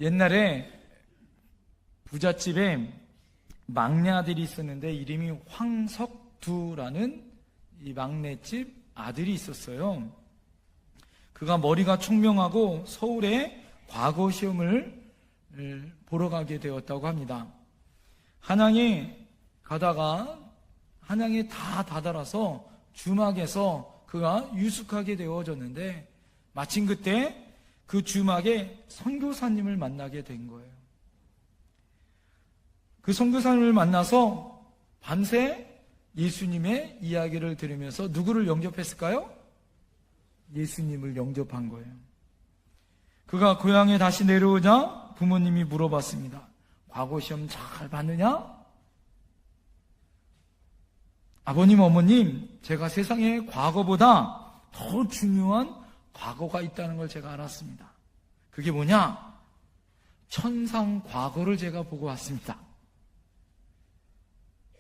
옛날에 부잣집에 막내 아들이 있었는데 이름이 황석두라는 이 막내집 아들이 있었어요. 그가 머리가 총명하고 서울에 과거 시험을 보러 가게 되었다고 합니다. 한양에 가다가 한양에 다 다다라서 주막에서 그가 유숙하게 되어졌는데 마침 그때 그 주막에 선교사님을 만나게 된 거예요. 그 선교사님을 만나서 밤새 예수님의 이야기를 들으면서 누구를 영접했을까요? 예수님을 영접한 거예요. 그가 고향에 다시 내려오자 부모님이 물어봤습니다. 과거 시험 잘 봤느냐? 아버님, 어머님, 제가 세상에 과거보다 더 중요한 과거가 있다는 걸 제가 알았습니다. 그게 뭐냐? 천상 과거를 제가 보고 왔습니다.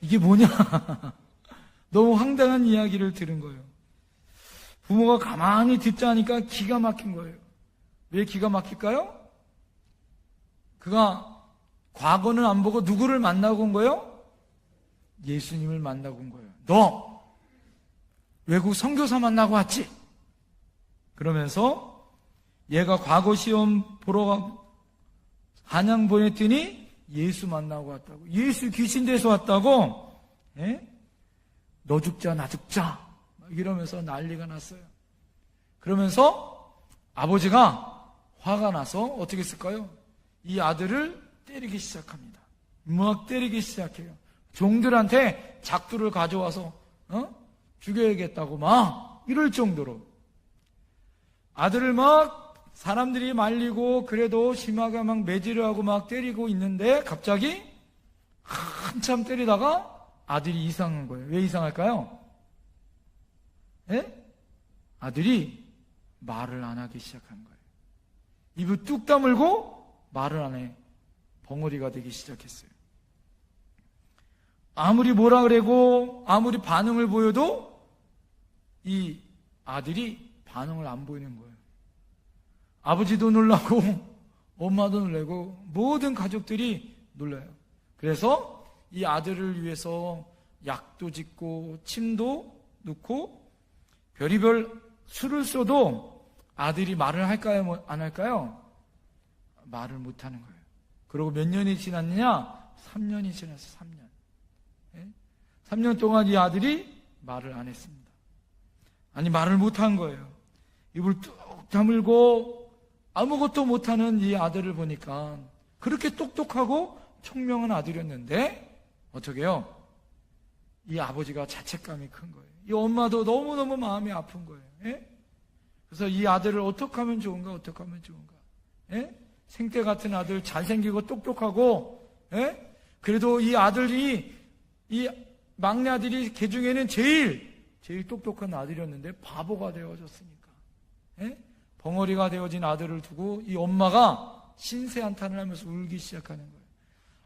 이게 뭐냐? 너무 황당한 이야기를 들은 거예요. 부모가 가만히 듣자니까 기가 막힌 거예요. 왜 기가 막힐까요? 그가 과거는 안 보고 누구를 만나고 온 거예요? 예수님을 만나고 온 거예요. 너 외국 선교사 만나고 왔지? 그러면서 얘가 과거 시험 보러 한양 보냈더니 예수 만나고 왔다고. 예수 귀신 돼서 왔다고. 예? 너 죽자 나 죽자 이러면서 난리가 났어요. 그러면서 아버지가 화가 나서 어떻게 했을까요? 이 아들을 때리기 시작합니다. 막 때리기 시작해요. 종들한테 작두를 가져와서 죽여야겠다고 막 이럴 정도로 아들을 막 사람들이 말리고 그래도 심하게 막 매질을 하고 막 때리고 있는데 갑자기 한참 때리다가 아들이 이상한 거예요. 왜 이상할까요? 예? 아들이 말을 안 하기 시작한 거예요. 입을 뚝 다물고 말을 안 해. 벙어리가 되기 시작했어요. 아무리 뭐라 그래고 아무리 반응을 보여도 이 아들이 반응을 안 보이는 거예요. 아버지도 놀라고 엄마도 놀라고 모든 가족들이 놀라요. 그래서 이 아들을 위해서 약도 짓고 침도 넣고 별의별 수를 써도 아들이 말을 할까요? 안 할까요? 말을 못 하는 거예요. 그리고 몇 년이 지났느냐? 3년이 지났어요. 3년. 3년 동안 이 아들이 말을 안 했습니다. 아니 말을 못한 거예요. 입을 뚝 다물고 아무것도 못하는 이 아들을 보니까 그렇게 똑똑하고 총명한 아들이었는데 어떻게 해요? 이 아버지가 자책감이 큰 거예요. 이 엄마도 너무너무 마음이 아픈 거예요. 예? 그래서 이 아들을 어떻게 하면 좋은가? 어떻게 하면 좋은가? 예? 생태 같은 아들, 잘생기고 똑똑하고 예? 그래도 이 아들이 이 막내 아들이 개 중에는 제일 똑똑한 아들이었는데 바보가 되어졌으니까 예? 벙어리가 되어진 아들을 두고 이 엄마가 신세한탄을 하면서 울기 시작하는 거예요.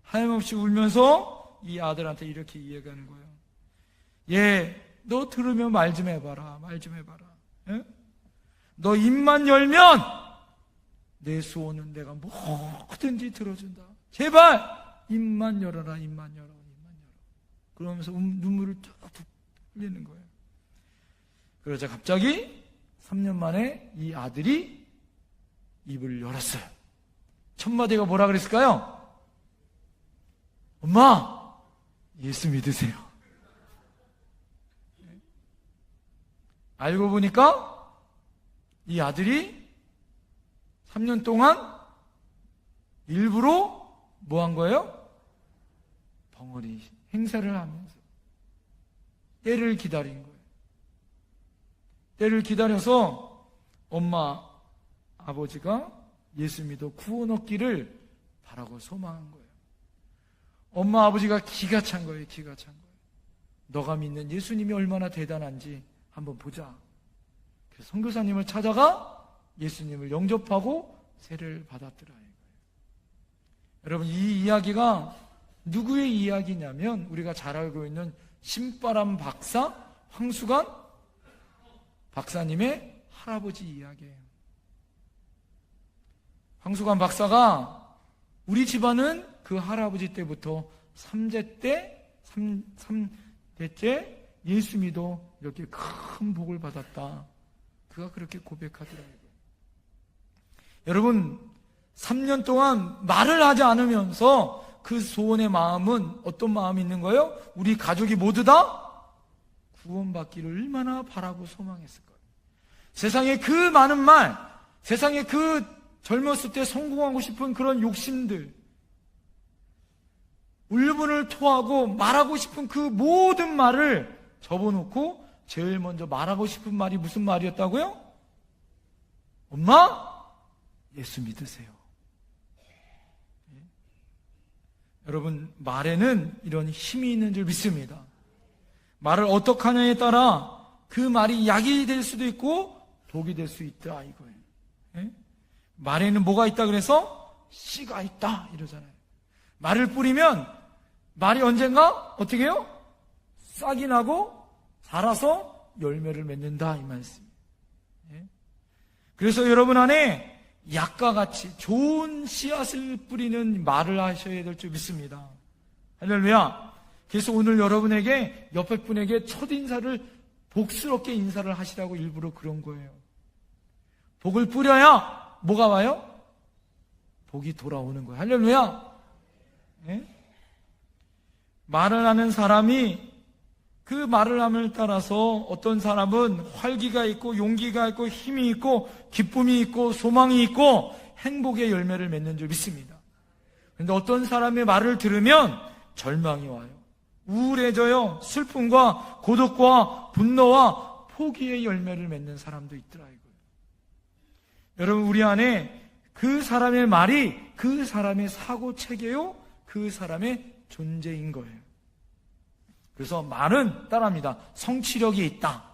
하염없이 울면서 이 아들한테 이렇게 이야기하는 거예요. 얘, 너 들으면 말 좀 해봐라. 말 좀 해봐라. 예? 너 입만 열면 내 소원은 내가 뭐든지 들어준다. 제발 입만 열어라. 입만 열어. 입만 열어. 그러면서 눈물을 뚝뚝 흘리는 거예요. 그러자 갑자기 3년 만에 이 아들이 입을 열었어요. 첫 마디가 뭐라 그랬을까요? 엄마, 예수 믿으세요. 알고 보니까 이 아들이 3년 동안 일부러 뭐 한 거예요? 벙어리 행사를 하면서 때를 기다린 거예요. 때를 기다려서 엄마, 아버지가 예수 믿어 구원 얻기를 바라고 소망한 거예요. 엄마, 아버지가 기가 찬 거예요. 기가 찬 거예요. 너가 믿는 예수님이 얼마나 대단한지 한번 보자. 그래서 선교사님을 찾아가 예수님을 영접하고 세례를 받았더라. 여러분, 이 이야기가 누구의 이야기냐면 우리가 잘 알고 있는 신바람 박사 황수관 박사님의 할아버지 이야기예요. 황수관 박사가 우리 집안은 그 할아버지 때부터 3대째 예수 믿어 이렇게 큰 복을 받았다. 그가 그렇게 고백하더라고요. 여러분, 3년 동안 말을 하지 않으면서 그 소원의 마음은 어떤 마음이 있는 거예요? 우리 가족이 모두 다 구원받기를 얼마나 바라고 소망했을 거예요. 세상에 그 많은 말, 세상에 그 젊었을 때 성공하고 싶은 그런 욕심들, 울분을 토하고 말하고 싶은 그 모든 말을 접어놓고 제일 먼저 말하고 싶은 말이 무슨 말이었다고요? 엄마, 예수 믿으세요. 여러분, 말에는 이런 힘이 있는 줄 믿습니다. 말을 어떻게 하냐에 따라 그 말이 약이 될 수도 있고 독이 될 수 있다 이거예요. 말에는 뭐가 있다 그래서? 씨가 있다 이러잖아요. 말을 뿌리면 말이 언젠가 어떻게 해요? 싹이 나고 자라서 열매를 맺는다 이 말씀이에요. 그래서 여러분 안에 약과 같이 좋은 씨앗을 뿌리는 말을 하셔야 될 줄 믿습니다. 할렐루야. 그래서 오늘 여러분에게 옆에 분에게 첫 인사를 복스럽게 인사를 하시라고 일부러 그런 거예요. 복을 뿌려야 뭐가 와요? 복이 돌아오는 거예요. 할렐루야. 말을 하는 사람이 그 말을 함을 따라서 어떤 사람은 활기가 있고 용기가 있고 힘이 있고 기쁨이 있고 소망이 있고 행복의 열매를 맺는 줄 믿습니다. 그런데 어떤 사람의 말을 들으면 절망이 와요. 우울해져요. 슬픔과 고독과 분노와 포기의 열매를 맺는 사람도 있더라 이거예요. 여러분, 우리 안에 그 사람의 말이 그 사람의 사고 체계요, 그 사람의 존재인 거예요. 그래서 말은 따라합니다. 성취력이 있다.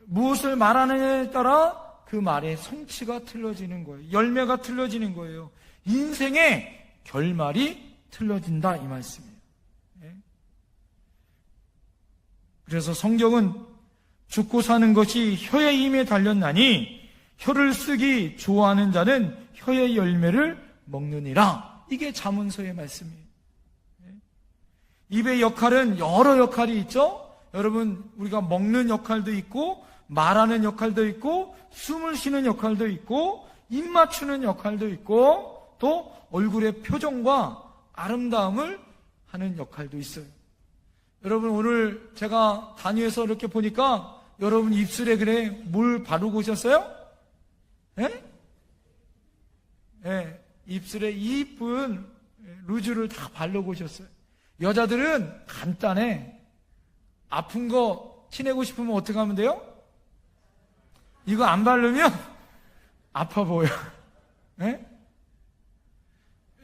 무엇을 말하느냐에 따라 그 말의 성취가 틀려지는 거예요. 열매가 틀려지는 거예요. 인생의 결말이 틀려진다 이 말씀이에요. 그래서 성경은 죽고 사는 것이 혀의 힘에 달렸나니 혀를 쓰기 좋아하는 자는 혀의 열매를 먹느니라. 이게 잠언서의 말씀이에요. 입의 역할은 여러 역할이 있죠. 여러분, 우리가 먹는 역할도 있고 말하는 역할도 있고 숨을 쉬는 역할도 있고 입 맞추는 역할도 있고 또 얼굴의 표정과 아름다움을 하는 역할도 있어요. 여러분, 오늘 제가 다니면서 이렇게 보니까 여러분 입술에 그래 뭘 바르고 오셨어요? 입술에 이쁜 루즈를 다 바르고 오셨어요. 여자들은 간단해. 아픈 거 티내고 싶으면 어떻게 하면 돼요? 이거 안 바르면 아파 보여.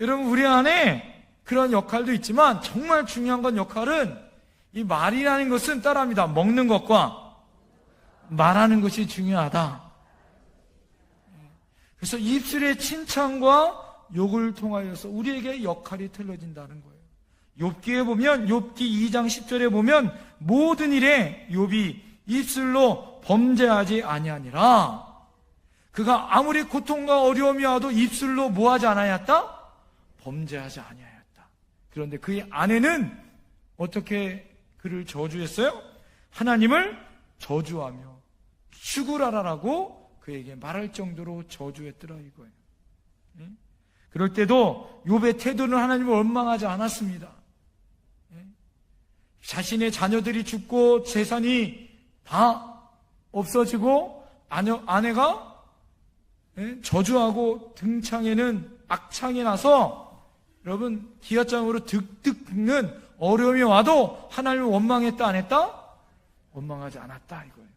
여러분, 우리 안에 그런 역할도 있지만 정말 중요한 건 역할은 이 말이라는 것은 따라합니다. 먹는 것과 말하는 것이 중요하다. 그래서 입술의 칭찬과 욕을 통하여서 우리에게 역할이 틀려진다는 거예요. 욥기에 보면 욥기 2장 10절에 보면 모든 일에 욥이 입술로 범죄하지 아니하니라. 그가 아무리 고통과 어려움이 와도 입술로 뭐하지 않아였다? 범죄하지 아니하였다. 그런데 그의 아내는 어떻게 그를 저주했어요? 하나님을 저주하며 죽으라라고 그에게 말할 정도로 저주했더라 이거예요. 그럴 때도 욥의 태도는 하나님을 원망하지 않았습니다. 자신의 자녀들이 죽고 재산이 다 없어지고 아내가 저주하고 등창에는 악창이 나서 여러분 기아장으로 득득 긁는 어려움이 와도 하나님을 원망했다 안 했다? 원망하지 않았다 이거예요.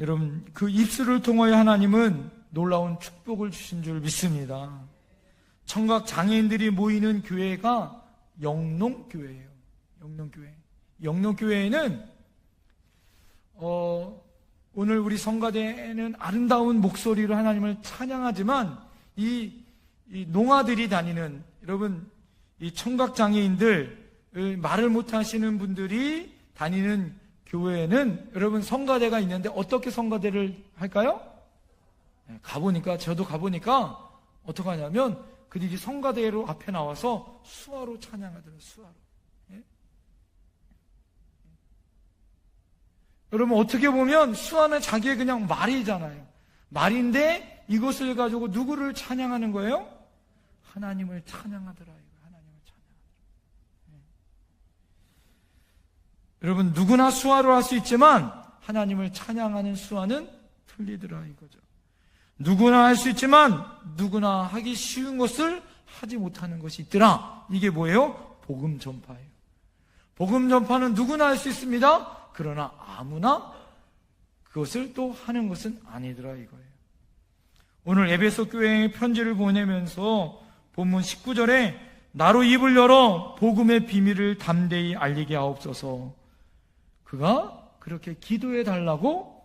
여러분, 그 입술을 통하여 하나님은 놀라운 축복을 주신 줄 믿습니다. 청각 장애인들이 모이는 교회가 영농교회예요. 영농교회. 영농교회에는 오늘 우리 성가대는 아름다운 목소리로 하나님을 찬양하지만 이 농아들이 다니는 여러분 이 청각 장애인들 말을 못하시는 분들이 다니는 교회에는 여러분 성가대가 있는데 어떻게 성가대를 할까요? 가보니까, 저도 가보니까 어떻게 하냐면 그들이 성가대로 앞에 나와서 수화로 찬양하더라고요. 수화로. 예? 여러분 어떻게 보면 수화는 자기의 그냥 말이잖아요. 말인데 이것을 가지고 누구를 찬양하는 거예요? 하나님을 찬양하더라. 하나님을 찬양하더라. 예. 여러분 누구나 수화로 할 수 있지만 하나님을 찬양하는 수화는 틀리더라 이거죠. 누구나 할 수 있지만 누구나 하기 쉬운 것을 하지 못하는 것이 있더라. 이게 뭐예요? 복음 전파예요. 복음 전파는 누구나 할 수 있습니다. 그러나 아무나 그것을 또 하는 것은 아니더라 이거예요. 오늘 에베소 교회에 편지를 보내면서 본문 19절에 나로 입을 열어 복음의 비밀을 담대히 알리게 하옵소서. 그가 그렇게 기도해 달라고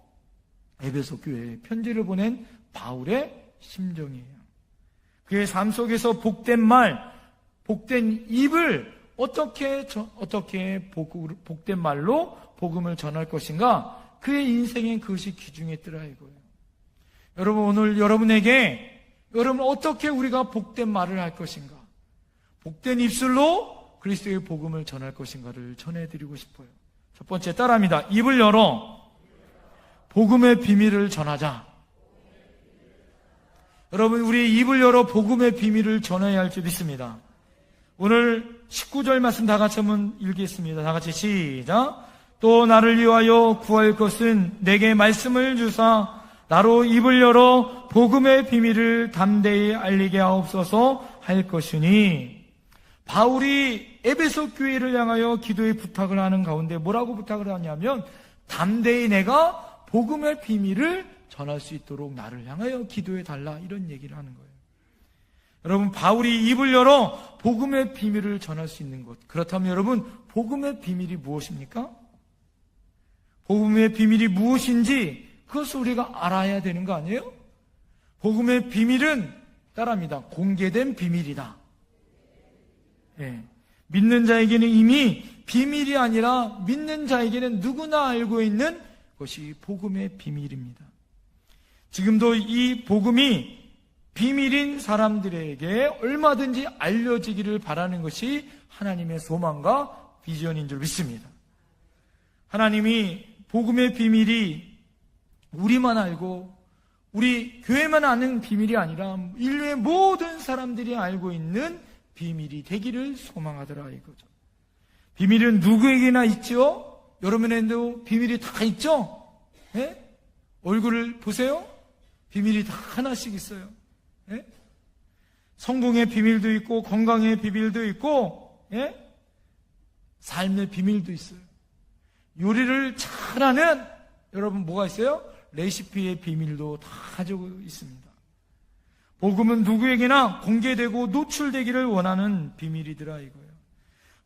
에베소 교회에 편지를 보낸 바울의 심정이에요. 그의 삶 속에서 복된 말, 복된 입을 어떻게 복된 말로 복음을 전할 것인가? 그의 인생엔 그것이 귀중했더라 이거예요. 여러분 오늘 여러분에게 여러분 어떻게 우리가 복된 말을 할 것인가? 복된 입술로 그리스도의 복음을 전할 것인가를 전해드리고 싶어요. 첫 번째 따라합니다. 입을 열어 복음의 비밀을 전하자. 여러분 우리 입을 열어 복음의 비밀을 전해야 할 줄 믿습니다. 오늘 19절 말씀 다 같이 한번 읽겠습니다. 다 같이 시작. 또 나를 위하여 구할 것은 내게 말씀을 주사 나로 입을 열어 복음의 비밀을 담대히 알리게 하옵소서 할 것이니. 바울이 에베소 교회를 향하여 기도의 부탁을 하는 가운데 뭐라고 부탁을 하냐면 담대히 내가 복음의 비밀을 전할 수 있도록 나를 향하여 기도해 달라 이런 얘기를 하는 거예요. 여러분 바울이 입을 열어 복음의 비밀을 전할 수 있는 것, 그렇다면 여러분 복음의 비밀이 무엇입니까? 복음의 비밀이 무엇인지 그것을 우리가 알아야 되는 거 아니에요? 복음의 비밀은 따라합니다. 공개된 비밀이다. 예. 믿는 자에게는 이미 비밀이 아니라 믿는 자에게는 누구나 알고 있는 것이 복음의 비밀입니다. 지금도 이 복음이 비밀인 사람들에게 얼마든지 알려지기를 바라는 것이 하나님의 소망과 비전인 줄 믿습니다. 하나님이 복음의 비밀이 우리만 알고 우리 교회만 아는 비밀이 아니라 인류의 모든 사람들이 알고 있는 비밀이 되기를 소망하더라 이거죠. 비밀은 누구에게나 있죠? 여러분에게도 비밀이 다 있죠? 예? 얼굴을 보세요. 비밀이 다 하나씩 있어요. 예? 성공의 비밀도 있고 건강의 비밀도 있고 예? 삶의 비밀도 있어요. 요리를 잘하는 여러분 뭐가 있어요? 레시피의 비밀도 다 가지고 있습니다. 복음은 누구에게나 공개되고 노출되기를 원하는 비밀이더라 이거예요.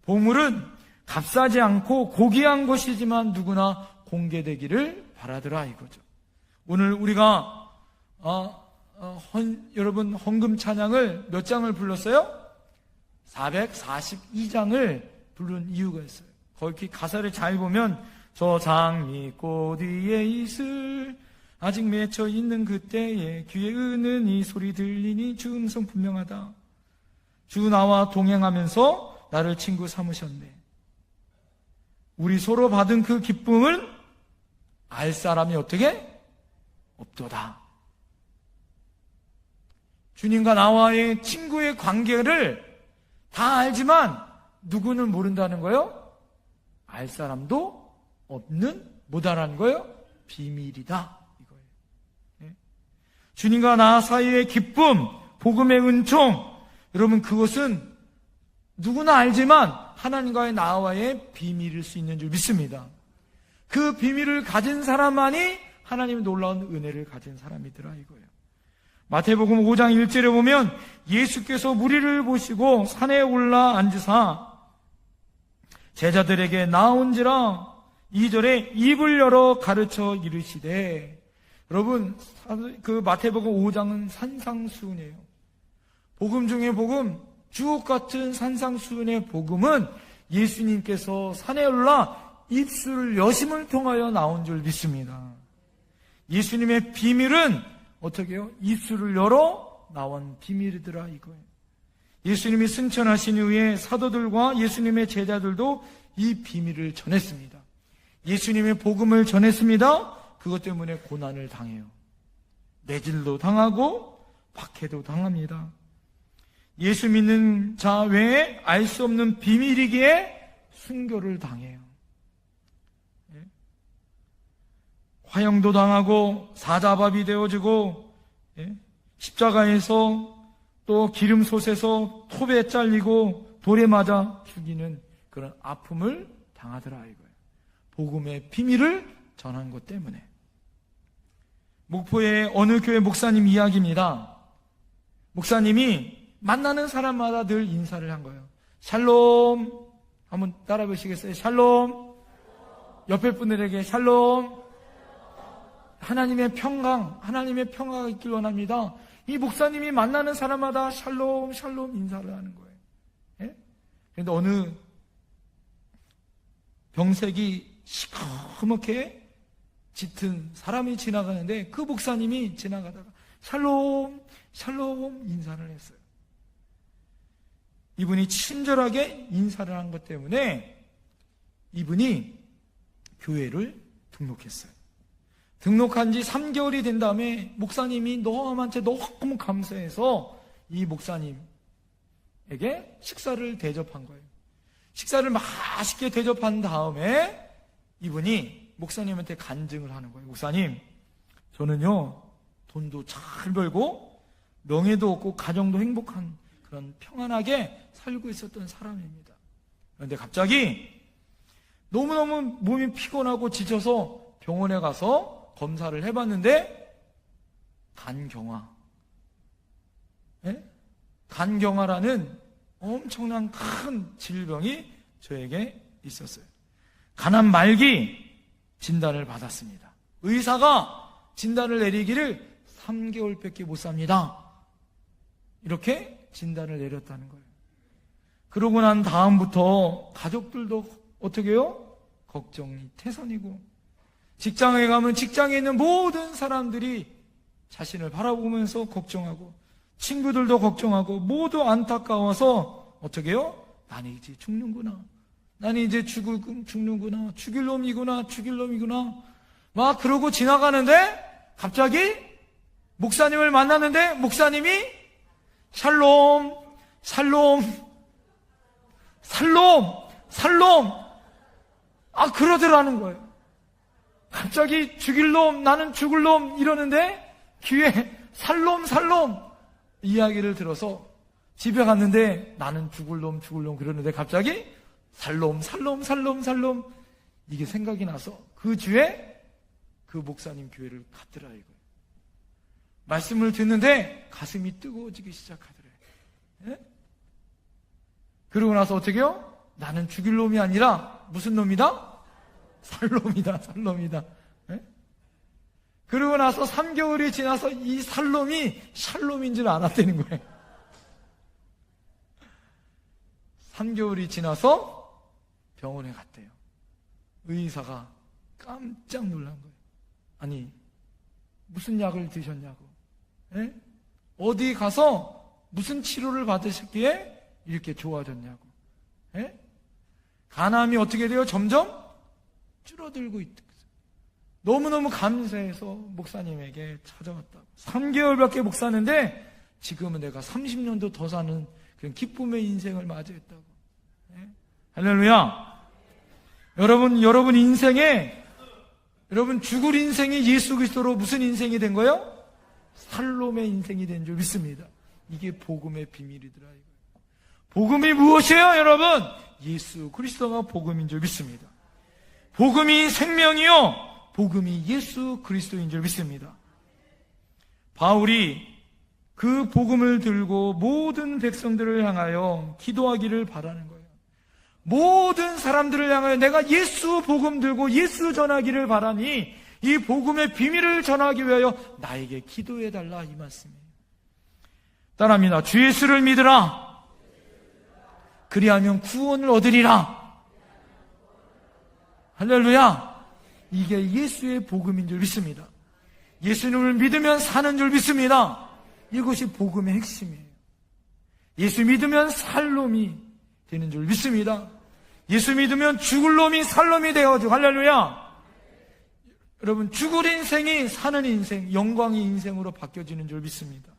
복음은 값싸지 않고 고귀한 것이지만 누구나 공개되기를 바라더라 이거죠. 오늘 우리가 여러분 헌금 찬양을 몇 장을 불렀어요? 442장을 부른 이유가 있어요. 거기 가사를 잘 보면 저 장미꽃 위에 이슬 아직 맺혀 있는 그때에 귀에 은은히 소리 들리니 주 음성 분명하다. 주 나와 동행하면서 나를 친구 삼으셨네. 우리 서로 받은 그 기쁨을 알 사람이 어떻게? 없도다. 주님과 나와의 친구의 관계를 다 알지만 누구는 모른다는 거예요? 알 사람도 없는 못알아는 거예요? 비밀이다 이거예요. 네? 주님과 나 사이의 기쁨, 복음의 은총, 여러분 그것은 누구나 알지만 하나님과의 나와의 비밀일 수 있는 줄 믿습니다. 그 비밀을 가진 사람만이 하나님의 놀라운 은혜를 가진 사람이더라 이거예요. 마태복음 5장 1절에 보면 예수께서 무리를 보시고 산에 올라 앉으사 제자들에게 나온지라 2절에 입을 열어 가르쳐 이르시되. 여러분 그 마태복음 5장은 산상수훈이에요. 복음 중에 복음, 주옥 같은 산상수훈의 복음은 예수님께서 산에 올라 입술 여심을 통하여 나온 줄 믿습니다. 예수님의 비밀은 어떻게 해요? 입술을 열어 나온 비밀이더라 이거예요. 예수님이 승천하신 후에 사도들과 예수님의 제자들도 이 비밀을 전했습니다. 예수님의 복음을 전했습니다. 그것 때문에 고난을 당해요. 매질도 당하고 박해도 당합니다. 예수 믿는 자 외에 알 수 없는 비밀이기에 순교를 당해요. 화형도 당하고 사자밥이 되어지고 십자가에서 또 기름솥에서 톱에 잘리고 돌에 맞아 죽이는 그런 아픔을 당하더라 이거예요. 복음의 비밀을 전한 것 때문에. 목포의 어느 교회 목사님 이야기입니다. 목사님이 만나는 사람마다 늘 인사를 한 거예요. 샬롬. 한번 따라 보시겠어요? 샬롬. 옆에 분들에게 샬롬. 하나님의 평강, 하나님의 평화가 있길 원합니다. 이 목사님이 만나는 사람마다 샬롬, 샬롬 인사를 하는 거예요. 예? 그런데 어느 병색이 시커멓게 짙은 사람이 지나가는데 그 목사님이 지나가다가 샬롬, 샬롬 인사를 했어요. 이분이 친절하게 인사를 한 것 때문에 이분이 교회를 등록했어요. 등록한 지 3개월이 된 다음에 목사님이 너한테 너무 감사해서 이 목사님에게 식사를 대접한 거예요. 식사를 맛있게 대접한 다음에 이분이 목사님한테 간증을 하는 거예요. 목사님, 저는요 돈도 잘 벌고 명예도 얻고 가정도 행복한 그런 평안하게 살고 있었던 사람입니다. 그런데 갑자기 너무너무 몸이 피곤하고 지쳐서 병원에 가서 검사를 해봤는데 간경화, 간경화라는 엄청난 큰 질병이 저에게 있었어요. 간암 말기 진단을 받았습니다. 의사가 진단을 내리기를 3개월밖에 못 삽니다. 이렇게 진단을 내렸다는 거예요. 그러고 난 다음부터 가족들도 어떻게 해요? 걱정이 태산이고, 직장에 가면 직장에 있는 모든 사람들이 자신을 바라보면서 걱정하고, 친구들도 걱정하고, 모두 안타까워서 어떻게 해요? 나는 이제 죽는구나, 나는 이제 죽는구나, 죽일 놈이구나 막 그러고 지나가는데 갑자기 목사님을 만났는데 목사님이 샬롬, 샬롬, 샬롬, 샬롬 그러더라는 거예요. 갑자기 죽일 놈, 나는 죽을 놈 이러는데 귀에 살롬 이야기를 들어서 집에 갔는데 나는 죽을 놈 그러는데 갑자기 살롬 이게 생각이 나서 그 주에 그 목사님 교회를 갔더라 이거예요. 말씀을 듣는데 가슴이 뜨거워지기 시작하더래요. 예? 그러고 나서 어떻게 해요? 나는 죽일 놈이 아니라 무슨 놈이다? 살롬이다. 예? 그러고 나서 3개월이 지나서 이 살롬이 샬롬인 줄 알았다는 거예요. 3개월이 지나서 병원에 갔대요. 의사가 깜짝 놀란 거예요. 아니, 무슨 약을 드셨냐고, 예? 어디 가서 무슨 치료를 받으셨기에 이렇게 좋아졌냐고, 예? 간암이 어떻게 돼요? 점점 줄어들고 있다. 너무너무 감사해서 목사님에게 찾아왔다고. 3개월밖에 못 사는데 지금은 내가 30년도 더 사는 그런 기쁨의 인생을 맞이했다고. 네? 할렐루야. 여러분 인생에, 여러분 죽을 인생이 예수 그리스도로 무슨 인생이 된 거예요? 살롬의 인생이 된 줄 믿습니다. 이게 복음의 비밀이더라 이거예요. 복음이 무엇이에요, 여러분? 예수 그리스도가 복음인 줄 믿습니다. 복음이 생명이요, 복음이 예수 그리스도인 줄 믿습니다. 바울이 그 복음을 들고 모든 백성들을 향하여 기도하기를 바라는 거예요. 모든 사람들을 향하여 내가 예수 복음 들고 예수 전하기를 바라니 이 복음의 비밀을 전하기 위하여 나에게 기도해달라, 이 말씀이에요. 따라합니다. 주 예수를 믿으라. 그리하면 구원을 얻으리라. 할렐루야. 이게 예수의 복음인 줄 믿습니다. 예수님을 믿으면 사는 줄 믿습니다. 이것이 복음의 핵심이에요. 예수 믿으면 살 놈이 되는 줄 믿습니다. 예수 믿으면 죽을 놈이 살 놈이 되어지고, 할렐루야. 여러분, 죽을 인생이 사는 인생, 영광의 인생으로 바뀌어지는 줄 믿습니다.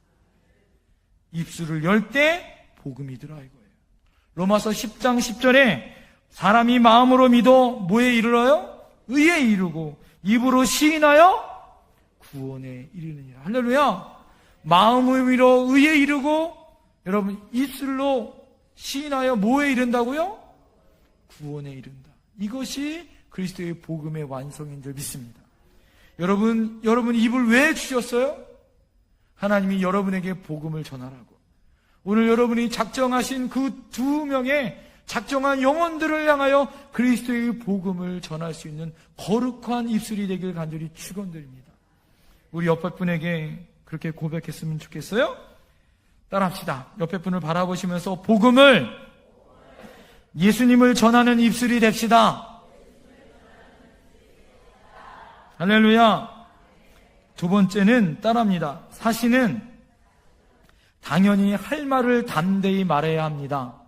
입술을 열 때 복음이 들어 이거예요. 로마서 10장 10절에 사람이 마음으로 믿어 뭐에 이르러요? 의에 이르고 입으로 시인하여 구원에 이르느니라. 할렐루야. 마음으로 믿어 의에 이르고, 여러분, 입술로 시인하여 뭐에 이른다고요? 구원에 이른다. 이것이 그리스도의 복음의 완성인 줄 믿습니다. 여러분 입을 왜 주셨어요? 하나님이 여러분에게 복음을 전하라고. 오늘 여러분이 작정하신 그 2명의 작정한 영혼들을 향하여 그리스도의 복음을 전할 수 있는 거룩한 입술이 되길 간절히 축원드립니다. 우리 옆에 분에게 그렇게 고백했으면 좋겠어요? 따라합시다. 옆에 분을 바라보시면서 복음을, 예수님을 전하는 입술이 됩시다. 할렐루야. 두 번째는 따라합니다. 사신은 당연히 할 말을 담대히 말해야 합니다.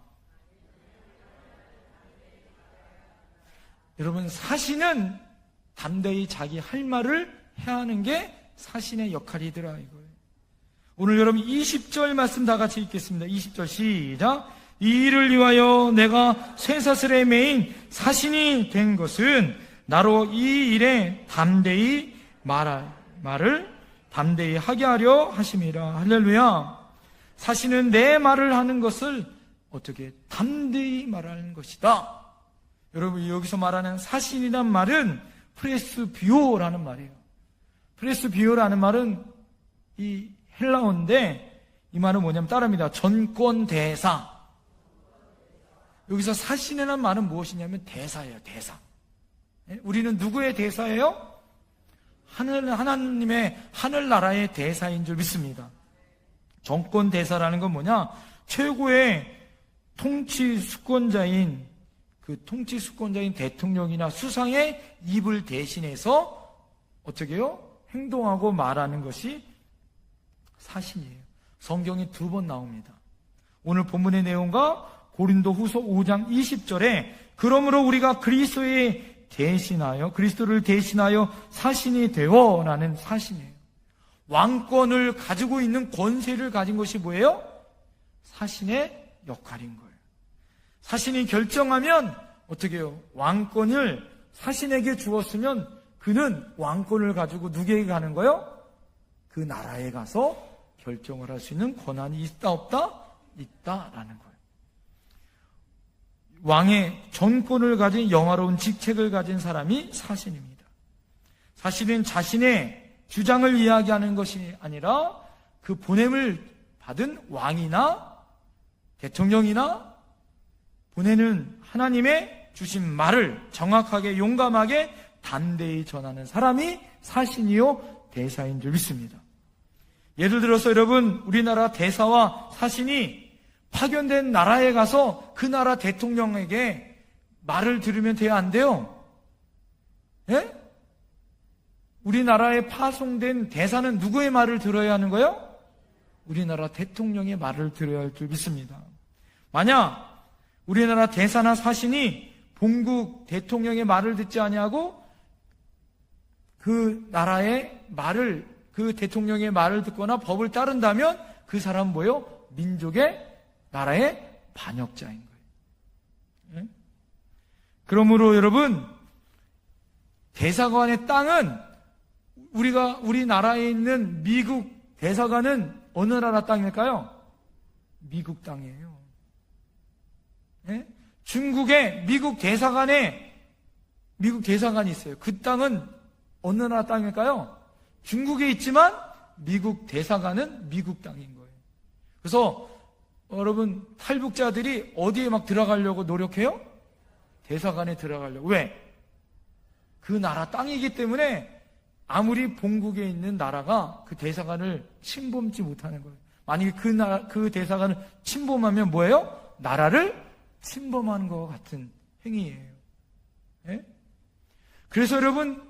여러분, 사신은 담대히 자기 할 말을 해야 하는 게 사신의 역할이더라 이거예요. 오늘 여러분 20절 말씀 다 같이 읽겠습니다. 20절 시작. 이 일을 위하여 내가 쇠사슬에 매인 사신이 된 것은 나로 이 일에 담대히 말을 담대히 하게 하려 하심이라. 할렐루야. 사신은 내 말을 하는 것을 어떻게 담대히 말하는 것이다. 여러분, 여기서 말하는 사신이란 말은 프레스비오라는 말이에요. 프레스비오라는 말은 이 헬라어인데, 이 말은 뭐냐면 따릅니다. 전권대사. 여기서 사신이라는 말은 무엇이냐면 대사예요. 대사. 우리는 누구의 대사예요? 하나님의 하늘나라의 대사인 줄 믿습니다. 정권대사라는 건 뭐냐? 최고의 통치수권자인 대통령이나 수상의 입을 대신해서 어떻게 해요? 행동하고 말하는 것이 사신이에요. 성경이 2번 나옵니다. 오늘 본문의 내용과 고린도후서 5장 20절에 그러므로 우리가 그리스도를 대신하여 사신이 되어라는 사신이에요. 왕권을 가지고 있는 권세를 가진 것이 뭐예요? 사신의 역할인 거예요. 사신이 결정하면 어떻게 해요? 왕권을 사신에게 주었으면 그는 왕권을 가지고 누구에게 가는 거예요? 그 나라에 가서 결정을 할 수 있는 권한이 있다 없다? 있다라는 거예요. 왕의 전권을 가진 영화로운 직책을 가진 사람이 사신입니다. 사신은 자신의 주장을 이야기하는 것이 아니라 그 보냄을 받은 왕이나 대통령이나 보내는 하나님의 주신 말을 정확하게 용감하게 담대히 전하는 사람이 사신이요 대사인 줄 믿습니다. 예를 들어서 여러분, 우리나라 대사와 사신이 파견된 나라에 가서 그 나라 대통령에게 말을 들으면 돼야 안 돼요? 예? 우리나라에 파송된 대사는 누구의 말을 들어야 하는 거예요? 우리나라 대통령의 말을 들어야 할 줄 믿습니다. 만약 우리나라 대사나 사신이 본국 대통령의 말을 듣지 아니하고 그 나라의 말을, 그 대통령의 말을 듣거나 법을 따른다면 그 사람은 뭐예요? 민족의, 나라의 반역자인 거예요. 네? 그러므로 여러분, 대사관의 땅은 우리나라에 있는 미국 대사관은 어느 나라 땅일까요? 미국 땅이에요. 네? 중국에 미국 대사관이 있어요. 그 땅은 어느 나라 땅일까요? 중국에 있지만 미국 대사관은 미국 땅인 거예요. 그래서 여러분, 탈북자들이 어디에 막 들어가려고 노력해요? 대사관에 들어가려고. 왜? 그 나라 땅이기 때문에 아무리 본국에 있는 나라가 그 대사관을 침범지 못하는 거예요. 만약에 그 대사관을 침범하면 뭐예요? 나라를 침범하는 것과 같은 행위예요. 네? 그래서 여러분,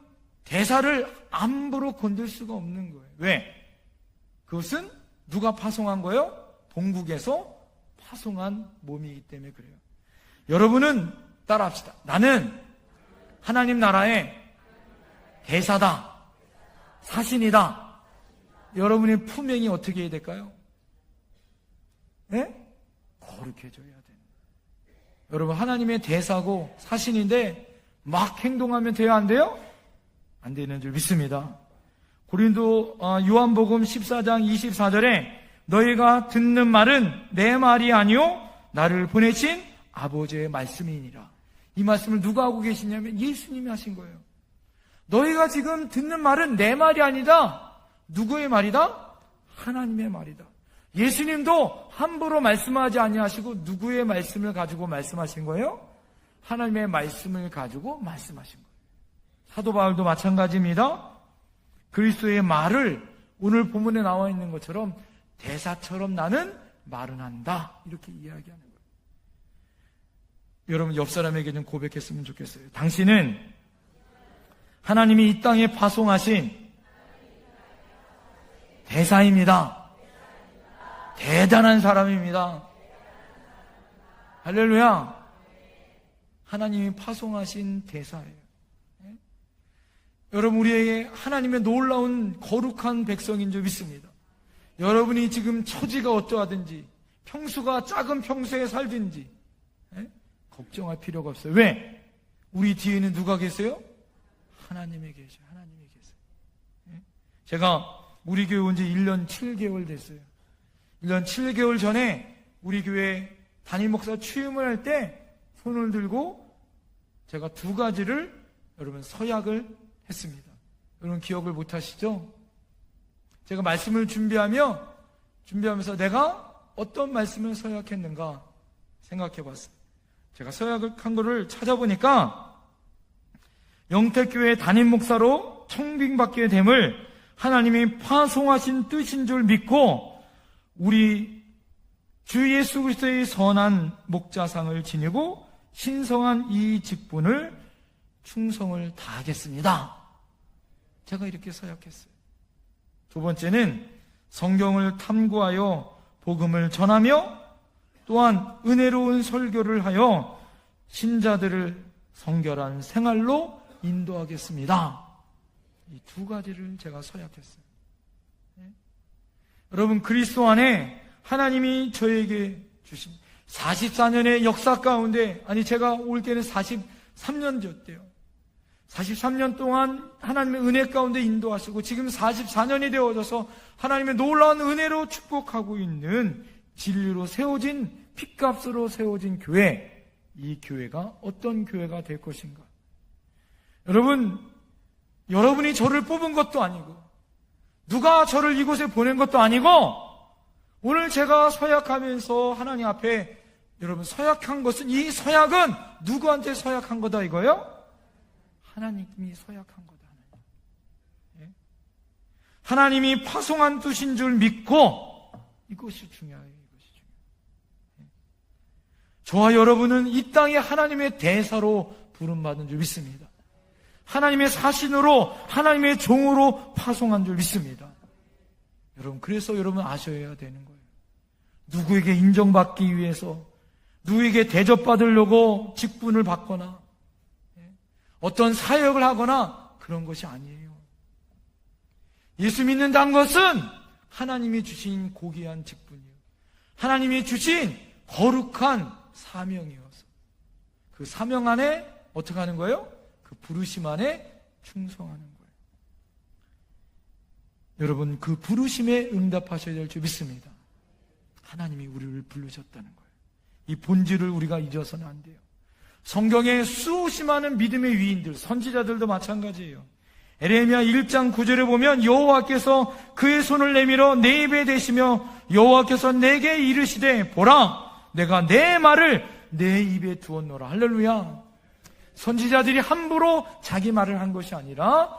대사를 함부로 건들 수가 없는 거예요. 왜? 그것은 누가 파송한 거예요? 동국에서 파송한 몸이기 때문에 그래요. 여러분은 따라합시다. 나는 하나님 나라의 대사다. 사신이다. 여러분의 품행이 어떻게 해야 될까요? 네? 거룩해져야 돼요. 여러분, 하나님의 대사고 사신인데 막 행동하면 돼요, 안 돼요? 안 되는 줄 믿습니다. 요한복음 14장 24절에 너희가 듣는 말은 내 말이 아니요 나를 보내신 아버지의 말씀이니라. 이 말씀을 누가 하고 계시냐면 예수님이 하신 거예요. 너희가 지금 듣는 말은 내 말이 아니다. 누구의 말이다? 하나님의 말이다. 예수님도 함부로 말씀하지 아니하시고 누구의 말씀을 가지고 말씀하신 거예요? 하나님의 말씀을 가지고 말씀하신 거예요. 사도 바울도 마찬가지입니다. 그리스도의 말을 오늘 본문에 나와 있는 것처럼 대사처럼 나는 말은 한다. 이렇게 이야기하는 거예요. 여러분, 옆 사람에게 좀 고백했으면 좋겠어요. 당신은 하나님이 이 땅에 파송하신 대사입니다. 대단한 사람입니다. 할렐루야. 하나님이 파송하신 대사예요. 네? 여러분, 우리에게 하나님의 놀라운 거룩한 백성인 줄 믿습니다. 여러분이 지금 처지가 어떠하든지 평수가 작은 평수에 살든지 걱정할 필요가 없어요. 왜? 우리 뒤에는 누가 계세요? 하나님이 계셔요. 하나님이 계세요. 제가 우리 교회 온 지 1년 7개월 됐어요. 1년 7개월 전에 우리 교회 담임 목사 취임을 할 때 손을 들고 제가 2가지를 여러분 서약을 했습니다. 여러분 기억을 못 하시죠? 제가 말씀을 준비하면서 내가 어떤 말씀을 서약했는가 생각해 봤어요. 제가 서약을 한 거를 찾아보니까 영택교회 담임 목사로 청빙받게 됨을 하나님이 파송하신 뜻인 줄 믿고 우리 주 예수 그리스도의 선한 목자상을 지니고 신성한 이 직분을 충성을 다하겠습니다. 제가 이렇게 서약했어요. 2번째는 성경을 탐구하여 복음을 전하며 또한 은혜로운 설교를 하여 신자들을 성결한 생활로 인도하겠습니다. 이 2가지를 제가 서약했어요. 네? 여러분, 그리스도 안에 하나님이 저에게 주신 44년의 역사 가운데, 제가 올 때는 43년 졌대요. 43년 동안 하나님의 은혜 가운데 인도하시고 지금 44년이 되어져서 하나님의 놀라운 은혜로 축복하고 있는 진리로 세워진, 핏값으로 세워진 교회, 이 교회가 어떤 교회가 될 것인가? 여러분이 저를 뽑은 것도 아니고 누가 저를 이곳에 보낸 것도 아니고 오늘 제가 서약하면서 하나님 앞에 여러분 서약한 것은, 이 서약은 누구한테 서약한 거다 이거요? 하나님이 서약한 거다. 하나님이 파송한 뜻인 줄 믿고, 이것이 중요해요. 저와 여러분은 이 땅에 하나님의 대사로 부름받은 줄 믿습니다. 하나님의 사신으로, 하나님의 종으로 파송한 줄 믿습니다. 여러분, 그래서 여러분 아셔야 되는 거예요. 누구에게 인정받기 위해서, 누구에게 대접받으려고 직분을 받거나 어떤 사역을 하거나 그런 것이 아니에요. 예수 믿는다는 것은 하나님이 주신 고귀한 직분이에요. 하나님이 주신 거룩한 사명이어서 그 사명 안에 어떻게 하는 거예요? 그 부르심 안에 충성하는 거예요. 여러분, 그 부르심에 응답하셔야 될 줄 믿습니다. 하나님이 우리를 부르셨다는 거예요. 이 본질을 우리가 잊어서는 안 돼요. 성경에 수없이 많은 믿음의 위인들, 선지자들도 마찬가지예요. 에레미야 1장 9절에 보면 여호와께서 그의 손을 내밀어 내 입에 대시며 여호와께서 내게 이르시되 보라, 내가 내 말을 내 입에 두었노라. 할렐루야. 선지자들이 함부로 자기 말을 한 것이 아니라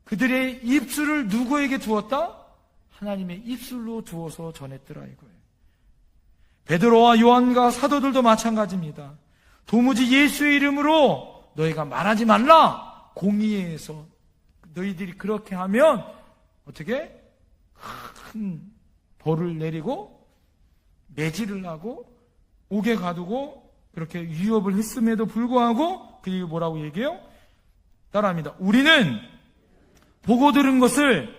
그들의 입술을 누구에게 두었다? 하나님의 입술로 두어서 전했더라 이거예요. 베드로와 요한과 사도들도 마찬가지입니다. 도무지 예수의 이름으로 너희가 말하지 말라, 공의에서 너희들이 그렇게 하면 어떻게? 큰 벌을 내리고 매질을 하고 옥에 가두고 그렇게 위협을 했음에도 불구하고 그게 뭐라고 얘기해요? 따라합니다. 우리는 보고 들은 것을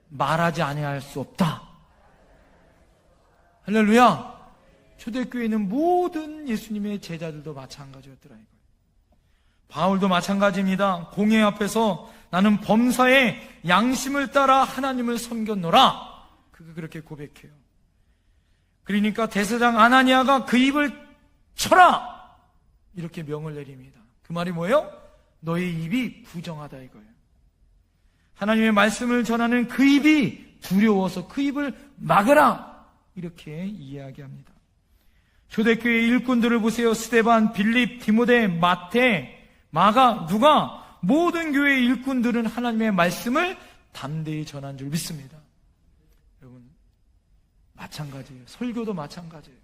말하지 아니할 수 없다. 할렐루야. 초대교회에 있는 모든 예수님의 제자들도 마찬가지였더라 이거예요. 바울도 마찬가지입니다. 공회 앞에서 나는 범사의 양심을 따라 하나님을 섬겼노라. 그렇게 고백해요. 그러니까 대제사장 아나니아가 그 입을 쳐라 이렇게 명을 내립니다. 그 말이 뭐예요? 너의 입이 부정하다 이거예요. 하나님의 말씀을 전하는 그 입이 두려워서 그 입을 막으라 이렇게 이야기합니다. 초대교회 일꾼들을 보세요. 스데반, 빌립, 디모데, 마태, 마가, 누가 모든 교회 일꾼들은 하나님의 말씀을 담대히 전한 줄 믿습니다. 여러분 마찬가지예요. 설교도 마찬가지예요.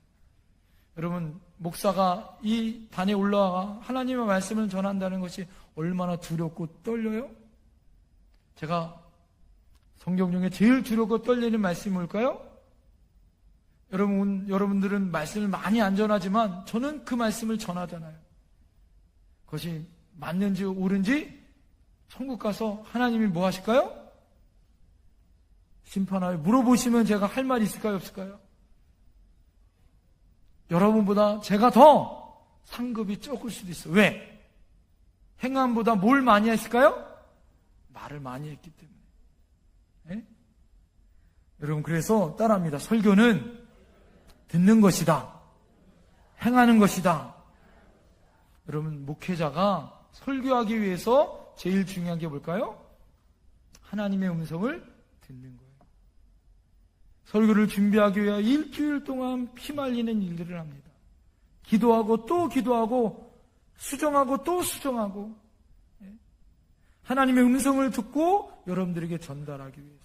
여러분 목사가 이 단에 올라와 하나님의 말씀을 전한다는 것이 얼마나 두렵고 떨려요? 제가 성경 중에 제일 두렵고 떨리는 말씀이 뭘까요? 여러분들은 말씀을 많이 안 전하지만 저는 그 말씀을 전하잖아요. 그것이 맞는지 옳은지 천국 가서 하나님이 뭐 하실까요? 심판하여 물어보시면 제가 할 말이 있을까요? 없을까요? 여러분보다 제가 더 상급이 적을 수도 있어요. 왜? 행함보다 뭘 많이 했을까요? 말을 많이 했기 때문에. 네? 여러분 그래서 따라합니다. 설교는 듣는 것이다. 행하는 것이다. 여러분 목회자가 설교하기 위해서 제일 중요한 게 뭘까요? 하나님의 음성을 듣는 거예요. 설교를 준비하기 위해 일주일 동안 피말리는 일들을 합니다. 기도하고 또 기도하고 수정하고 또 수정하고 하나님의 음성을 듣고 여러분들에게 전달하기 위해서.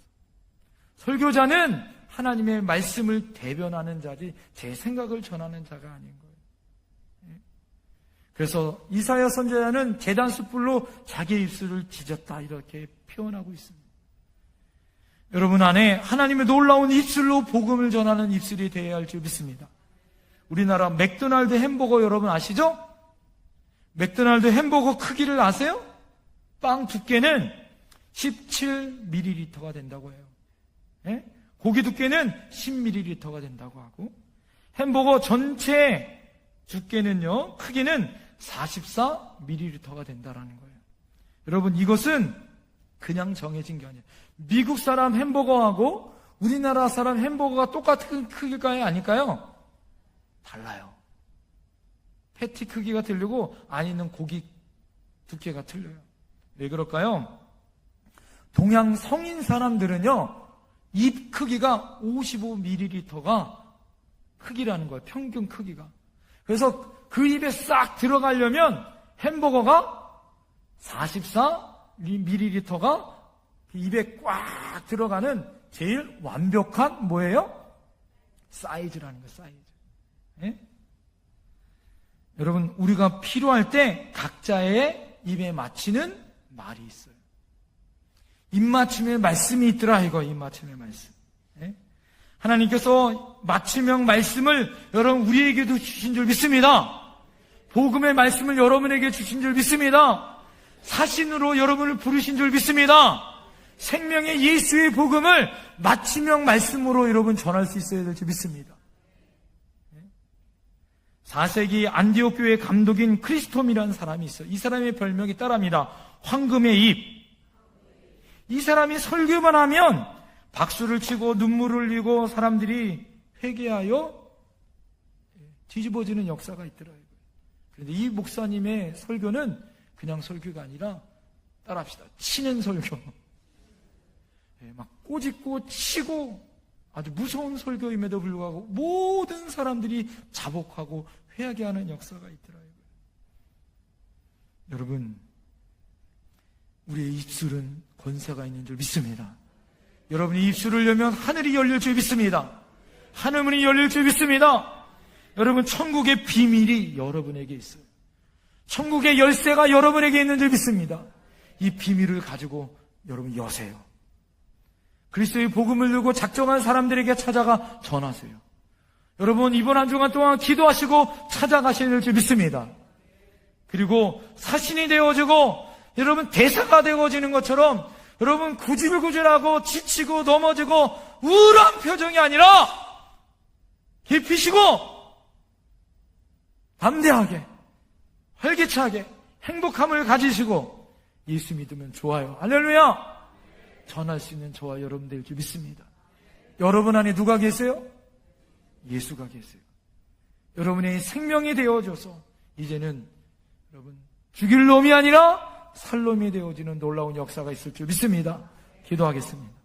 설교자는 하나님의 말씀을 대변하는 자지 제 생각을 전하는 자가 아닌 거예요. 그래서 이사야 선지자는 제단 숯불로 자기의 입술을 찢었다 이렇게 표현하고 있습니다. 여러분 안에 하나님의 놀라운 입술로 복음을 전하는 입술이 되어야 할 줄 믿습니다. 우리나라 맥도날드 햄버거 여러분 아시죠? 맥도날드 햄버거 크기를 아세요? 빵 두께는 17ml가 된다고 해요. 예? 고기 두께는 10ml가 된다고 하고 햄버거 전체 두께는요 크기는 44ml가 된다라는 거예요. 여러분 이것은 그냥 정해진 게 아니에요. 미국 사람 햄버거하고 우리나라 사람 햄버거가 똑같은 크기일까요? 아닐까요? 달라요. 패티 크기가 틀리고 안에 있는 고기 두께가 틀려요. 왜 그럴까요? 동양 성인 사람들은요 입 크기가 55ml가 크기라는 거예요. 평균 크기가. 그래서 그 입에 싹 들어가려면 햄버거가 44ml가 입에 꽉 들어가는 제일 완벽한 뭐예요? 사이즈라는 거예요. 사이즈. 예? 여러분 우리가 필요할 때 각자의 입에 맞추는 말이 있어요. 입맞춤의 말씀이 있더라 이거. 입맞춤의 말씀. 예? 하나님께서 맞춤형 말씀을 여러분 우리에게도 주신 줄 믿습니다. 복음의 말씀을 여러분에게 주신 줄 믿습니다. 사신으로 여러분을 부르신 줄 믿습니다. 생명의 예수의 복음을 맞춤형 말씀으로 여러분 전할 수 있어야 될 줄 믿습니다. 4세기 안디옥 교회 감독인 크리스톰이라는 사람이 있어요. 이 사람의 별명이 따라합니다. 황금의 입. 이 사람이 설교만 하면 박수를 치고 눈물을 흘리고 사람들이 회개하여 뒤집어지는 역사가 있더라고요. 그런데 이 목사님의 설교는 그냥 설교가 아니라 따라합시다. 치는 설교. 막 꼬집고 치고 아주 무서운 설교임에도 불구하고 모든 사람들이 자복하고 회하게 하는 역사가 있더라고요. 여러분, 우리의 입술은 권세가 있는 줄 믿습니다. 여러분이 입술을 열면 하늘이 열릴 줄 믿습니다. 하늘문이 열릴 줄 믿습니다. 여러분, 천국의 비밀이 여러분에게 있어요. 천국의 열쇠가 여러분에게 있는 줄 믿습니다. 이 비밀을 가지고 여러분 여세요. 그리스도의 복음을 들고 작정한 사람들에게 찾아가 전하세요. 여러분 이번 한 주간 동안 기도하시고 찾아가셔야 줄 믿습니다. 그리고 사신이 되어지고 여러분 대사가 되어지는 것처럼 여러분 구질구질하고 지치고 넘어지고 우울한 표정이 아니라 깊이 쉬고 담대하게 활기차게 행복함을 가지시고 예수 믿으면 좋아요. 할렐루야. 전할 수 있는 저와 여러분 될 줄 믿습니다. 여러분 안에 누가 계세요? 예수가 계세요. 여러분의 생명이 되어줘서 이제는 여러분 죽일 놈이 아니라 살 놈이 되어지는 놀라운 역사가 있을 줄 믿습니다. 기도하겠습니다.